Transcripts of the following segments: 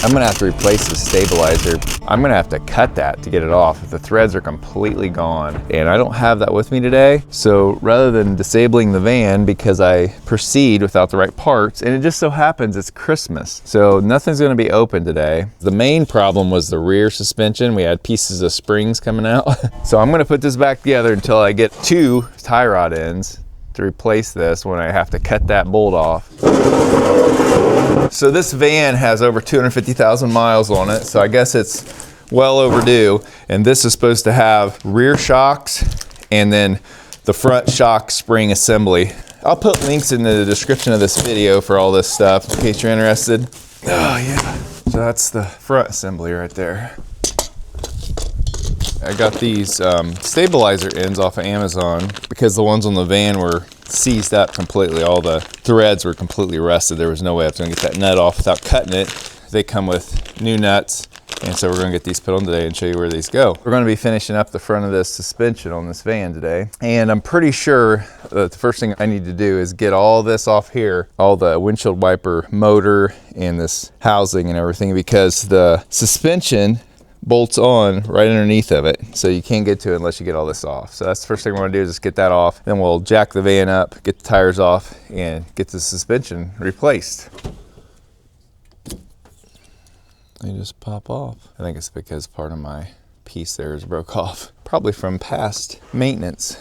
I'm gonna have to replace the stabilizer. I'm gonna have to cut that to get it off. The threads are completely gone and I don't have that with me today. So rather than disabling the van because I proceed without the right parts, and it just so happens it's Christmas, so nothing's gonna be open today. The main problem was the rear suspension. We had pieces of springs coming out. So I'm gonna put this back together until I get 2 tie rod ends to replace this when I have to cut that bolt off. So this van has over 250,000 miles on it, so I guess it's well overdue. And this is supposed to have rear shocks and then the front shock spring assembly. I'll put links in the description of this video for all this stuff in case you're interested. Oh yeah, so that's the front assembly right there. I got these stabilizer ends off of Amazon because the ones on the van were seized up completely. All the threads were completely rusted. There was no way I was gonna get that nut off without cutting it. They come with new nuts, and so we're gonna get these put on today and show you where these go. We're gonna be finishing up the front of this suspension on this van today, and I'm pretty sure that the first thing I need to do is get all this off here, all the windshield wiper motor and this housing and everything, because the suspension bolts on right underneath of it, so you can't get to it unless you get all this off. So that's the first thing we're gonna do, is just get that off. Then we'll jack the van up, get the tires off, and get the suspension replaced. They just pop off. I think it's because part of my piece there is broke off, probably from past maintenance.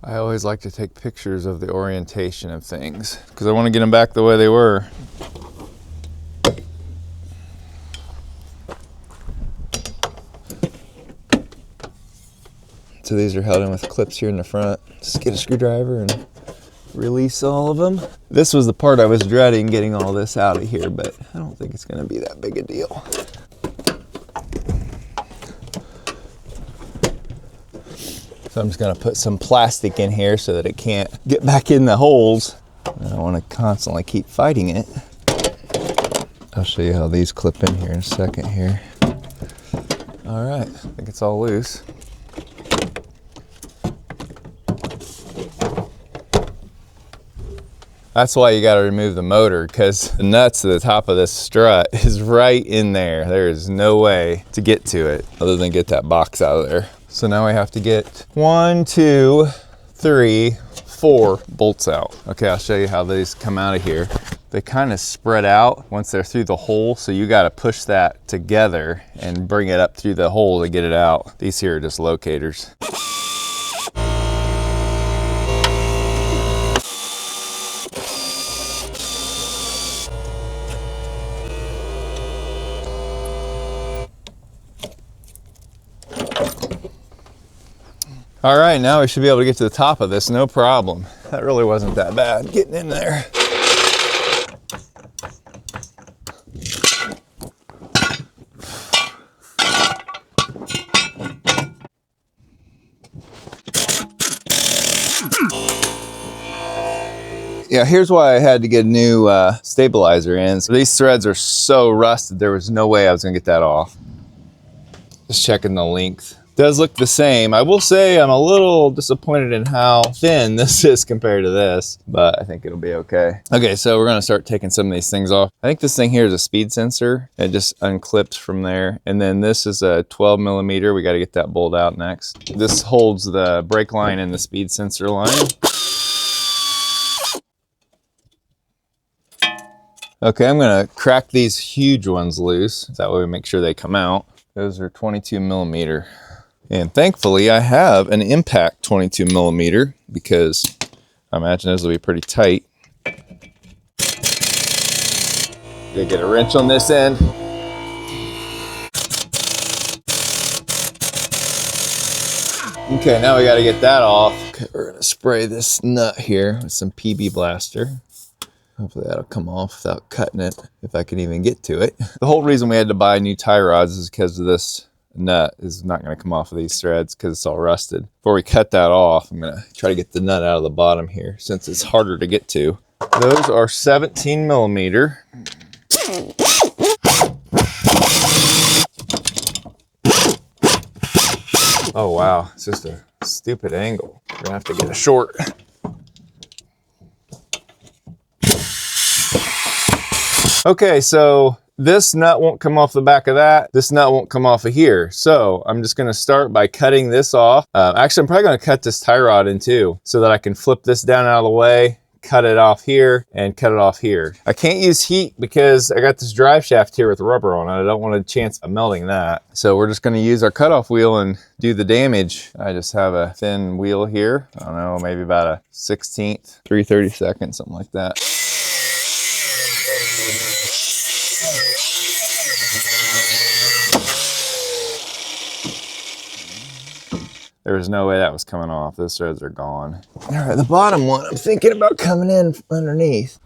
I always like to take pictures of the orientation of things because I want to get them back the way they were. So these are held in with clips here in the front. Just get a screwdriver and release all of them. This was the part I was dreading, getting all this out of here, but I don't think it's going to be that big a deal. So I'm just gonna put some plastic in here so that it can't get back in the holes. I don't wanna constantly keep fighting it. I'll show you how these clip in here in a second here. All right, I think it's all loose. That's why you gotta remove the motor, because the nuts to the top of this strut is right in there. There is no way to get to it other than get that box out of there. So now we have to get 1, 2, 3, 4 bolts out. Okay, I'll show you how these come out of here. They kind of spread out once they're through the hole, so you got to push that together and bring it up through the hole to get it out. These here are just locators. All right, now we should be able to get to the top of this, no problem. That really wasn't that bad, getting in there. Yeah, here's why I had to get new stabilizer ends. These threads are so rusted, there was no way I was gonna get that off. Just checking the length. Does look the same. I will say I'm a little disappointed in how thin this is compared to this, but I think it'll be okay. Okay, so we're gonna start taking some of these things off. I think this thing here is a speed sensor. It just unclips from there. And then this is a 12 millimeter. We gotta get that bolt out next. This holds the brake line and the speed sensor line. Okay, I'm gonna crack these huge ones loose. That way we make sure they come out. Those are 22 millimeter. And thankfully I have an impact 22 millimeter because I imagine those will be pretty tight. Gonna get a wrench on this end. Okay, now we gotta get that off. Okay, we're gonna spray this nut here with some PB Blaster. Hopefully that'll come off without cutting it, if I can even get to it. The whole reason we had to buy new tie rods is because of this nut is not going to come off of these threads because it's all rusted. Before we cut that off, I'm going to try to get the nut out of the bottom here since it's harder to get to. Those are 17 millimeter. Oh wow, it's just a stupid angle. We're gonna have to get a short. Okay, so this nut won't come off the back of that. This nut won't come off of here. So I'm just gonna start by cutting this off. Actually, I'm probably gonna cut this tie rod in two so that I can flip this down out of the way, cut it off here, and cut it off here. I can't use heat because I got this drive shaft here with rubber on it. I don't want a chance of melting that. So we're just gonna use our cutoff wheel and do the damage. I just have a thin wheel here. I don't know, maybe about a 1/16, 3/32, something like that. There was no way that was coming off. Those threads are gone. All right, the bottom one, I'm thinking about coming in underneath.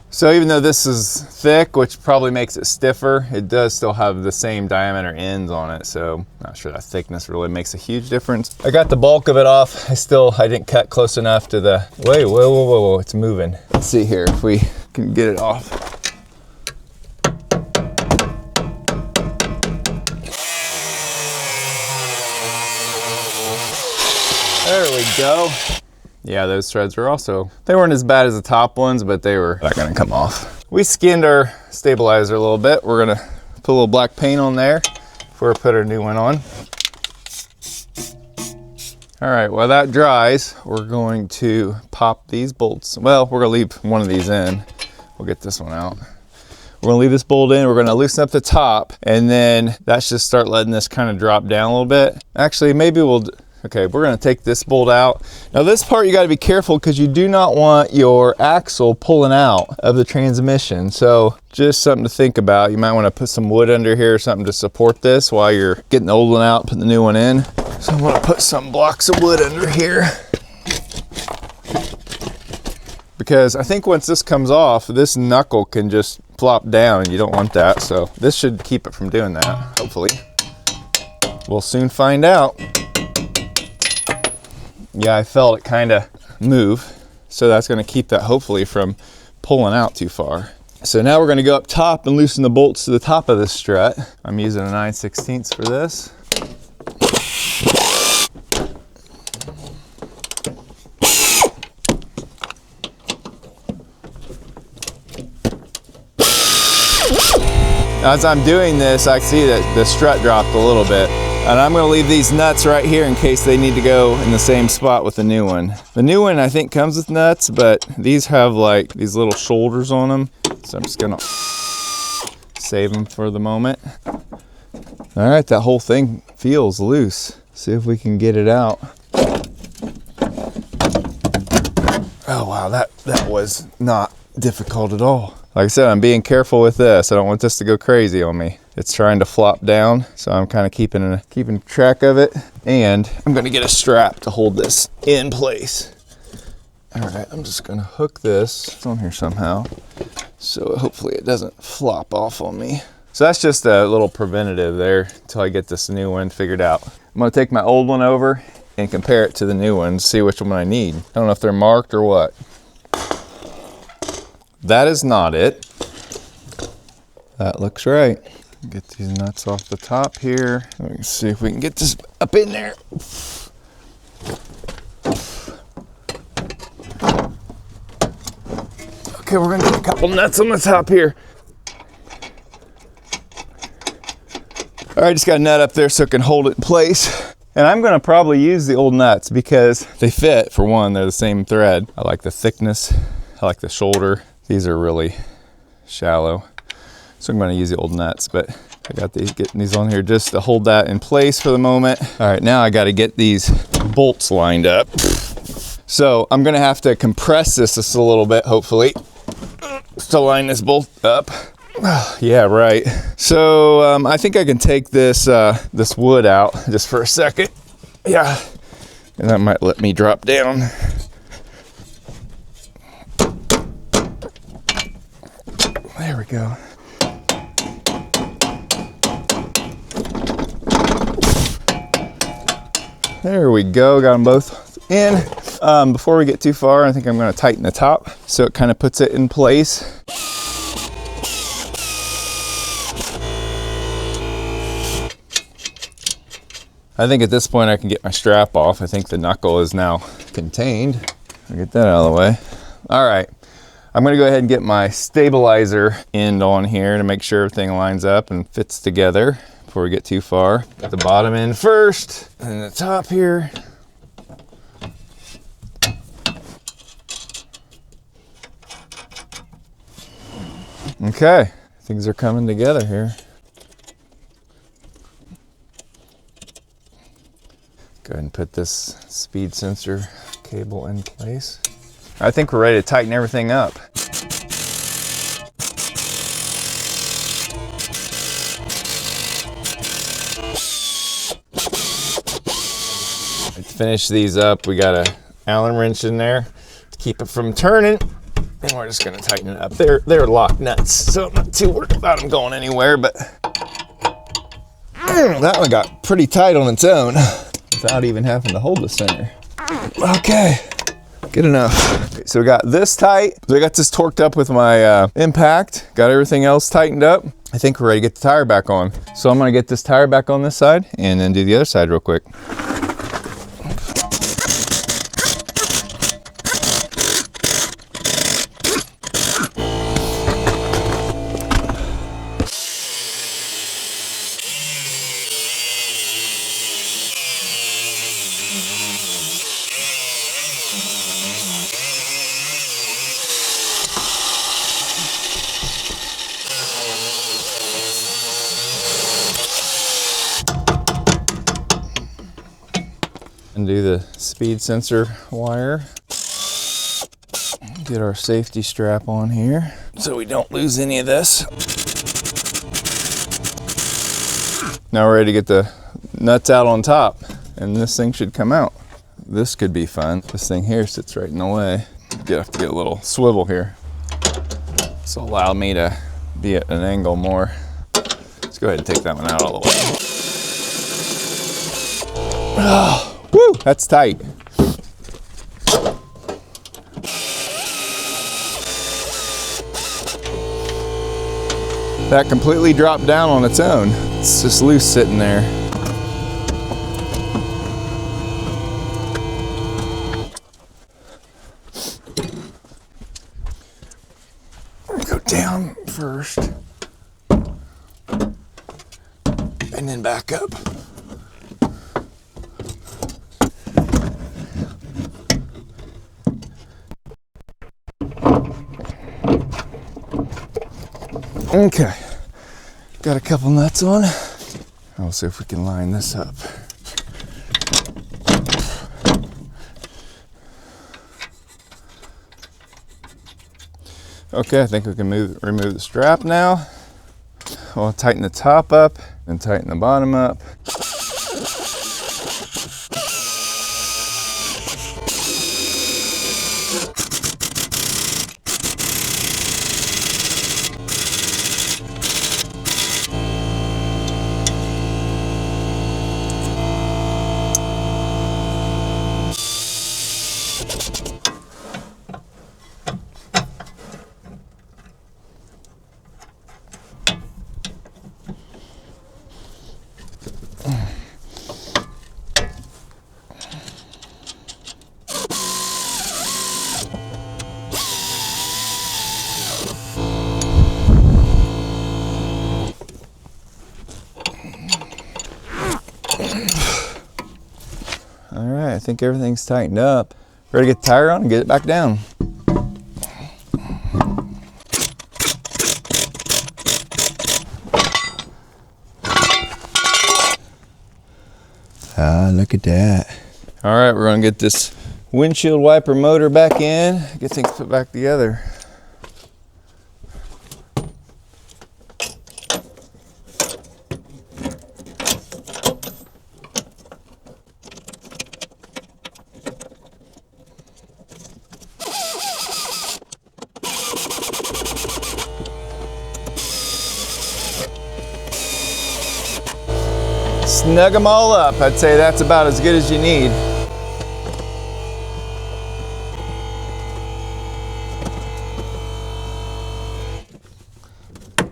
So even though this is thick, which probably makes it stiffer, it does still have the same diameter ends on it. So not sure that thickness really makes a huge difference. I got the bulk of it off. I didn't cut close enough to the, wait, whoa, it's moving. Let's see here if we can get it off. There we go. Yeah, those threads were also, they weren't as bad as the top ones, but they were not gonna come off. We skinned our stabilizer a little bit. We're gonna put a little black paint on there before we put our new one on. All right, while that dries, we're going to pop these bolts. Well, we're gonna leave one of these in. We'll get this one out. We're gonna leave this bolt in, we're gonna loosen up the top, and then that should start letting this kind of drop down a little bit. Actually, maybe okay, we're gonna take this bolt out. Now this part you gotta be careful because you do not want your axle pulling out of the transmission. So just something to think about. You might wanna put some wood under here or something to support this while you're getting the old one out, putting the new one in. So I'm gonna put some blocks of wood under here. Because I think once this comes off, this knuckle can just flop down and you don't want that. So this should keep it from doing that, hopefully. We'll soon find out. Yeah, I felt it kind of move. So that's gonna keep that hopefully from pulling out too far. So now we're gonna go up top and loosen the bolts to the top of this strut. I'm using a 9/16 for this. As I'm doing this, I see that the strut dropped a little bit. And I'm gonna leave these nuts right here in case they need to go in the same spot with the new one. The new one I think comes with nuts, but these have like these little shoulders on them. So I'm just gonna save them for the moment. All right, that whole thing feels loose. See if we can get it out. Oh wow, that was not difficult at all. Like I said, I'm being careful with this. I don't want this to go crazy on me. It's trying to flop down, so I'm kind of keeping track of it. And I'm gonna get a strap to hold this in place. All right, I'm just gonna hook this. It's on here somehow. So hopefully it doesn't flop off on me. So that's just a little preventative there until I get this new one figured out. I'm gonna take my old one over and compare it to the new one, see which one I need. I don't know if they're marked or what. That is not it. That looks right. Get these nuts off the top here. Let me see if we can get this up in there. Okay, we're gonna get a couple nuts on the top here. All right, just got a nut up there so it can hold it in place. And I'm gonna probably use the old nuts because they fit, for one, they're the same thread. I like the thickness, I like the shoulder. These are really shallow. So I'm gonna use the old nuts, but I got these, getting these on here just to hold that in place for the moment. All right, now I gotta get these bolts lined up. So I'm gonna have to compress this just a little bit, hopefully, to line this bolt up. Yeah, right. So I think I can take this, this wood out just for a second. Yeah, and that might let me drop down. There we go. There we go, got them both in. Before we get too far, I think I'm gonna tighten the top so it kind of puts it in place. I think at this point I can get my strap off. I think the knuckle is now contained. I'll get that out of the way. All right, I'm gonna go ahead and get my stabilizer end on here to make sure everything lines up and fits together before we get too far. Get the bottom end first, and the top here. Okay, things are coming together here. Go ahead and put this speed sensor cable in place. I think we're ready to tighten everything up. To finish these up, we got a Allen wrench in there to keep it from turning, and we're just gonna tighten it up. They're locked nuts, so I'm not too worried about them going anywhere, but that one got pretty tight on its own without even having to hold the center. Okay, good enough. Okay, so we got this tight. So I got this torqued up with my impact, got everything else tightened up. I think we're ready to get the tire back on. So I'm gonna get this tire back on this side and then do the other side real quick. Undo the speed sensor wire. Get our safety strap on here so we don't lose any of this. Now we're ready to get the nuts out on top, and this thing should come out. This could be fun. This thing here sits right in the way. You have to get a little swivel here. This will allow me to be at an angle more. Let's go ahead and take that one out all the way. Oh. Woo, that's tight. That completely dropped down on its own. It's just loose sitting there. Go down first, and then back up. Okay, got a couple nuts on. I'll see if we can line this up. Okay, I think we can remove the strap now. I'll tighten the top up and tighten the bottom up. All right, I think everything's tightened up. Ready to get the tire on and get it back down. Ah, look at that. All right, we're gonna get this windshield wiper motor back in, get things put back together. Snug them all up. I'd say that's about as good as you need.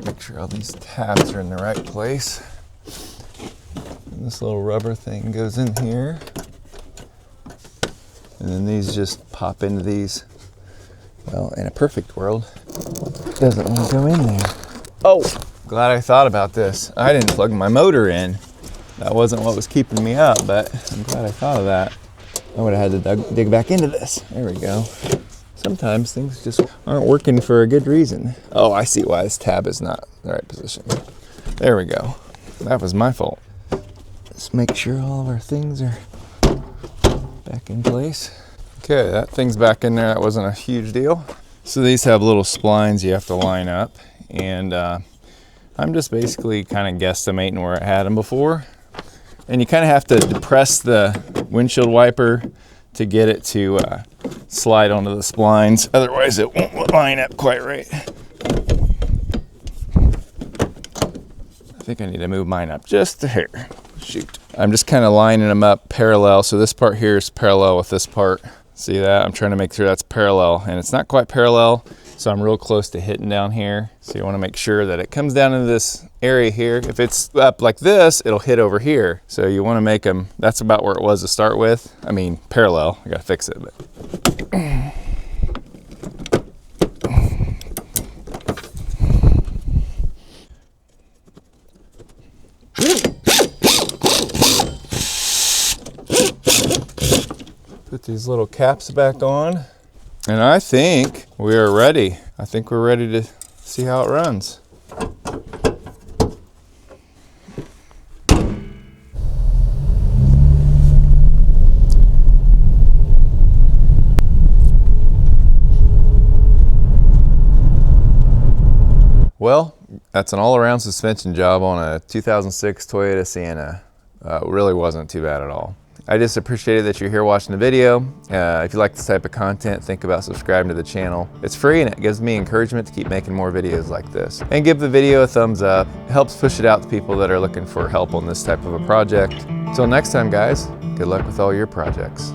Make sure all these tabs are in the right place. And This little rubber thing goes in here. And then these just pop into these. Well, in a perfect world, it doesn't want to go in there. Oh, glad I thought about this. I didn't plug my motor in. That wasn't what was keeping me up, but I'm glad I thought of that. I would have had to dig back into this. There we go. Sometimes things just aren't working for a good reason. Oh, I see why this tab is not in the right position. There we go. That was my fault. Let's make sure all of our things are back in place. Okay, that thing's back in there. That wasn't a huge deal. So these have little splines you have to line up, and I'm just basically kind of guesstimating where I had them before. And you kind of have to depress the windshield wiper to get it to slide onto the splines. Otherwise it won't line up quite right. I think I need to move mine up just a hair. Shoot. I'm just kind of lining them up parallel. So this part here is parallel with this part. See that? I'm trying to make sure that's parallel, and it's not quite parallel. So I'm real close to hitting down here. So you want to make sure that it comes down into this area here. If it's up like this, it'll hit over here. So you want to make them, that's about where it was to start with. I mean, parallel, I got to fix it. But. Put these little caps back on. And I think we are ready. I think we're ready to see how it runs. Well, that's an all-around suspension job on a 2006 Toyota Sienna. Really wasn't too bad at all. I just appreciate that you're here watching the video. If you like this type of content, think about subscribing to the channel. It's free and it gives me encouragement to keep making more videos like this. And give the video a thumbs up. It helps push it out to people that are looking for help on this type of a project. Until next time, guys, good luck with all your projects.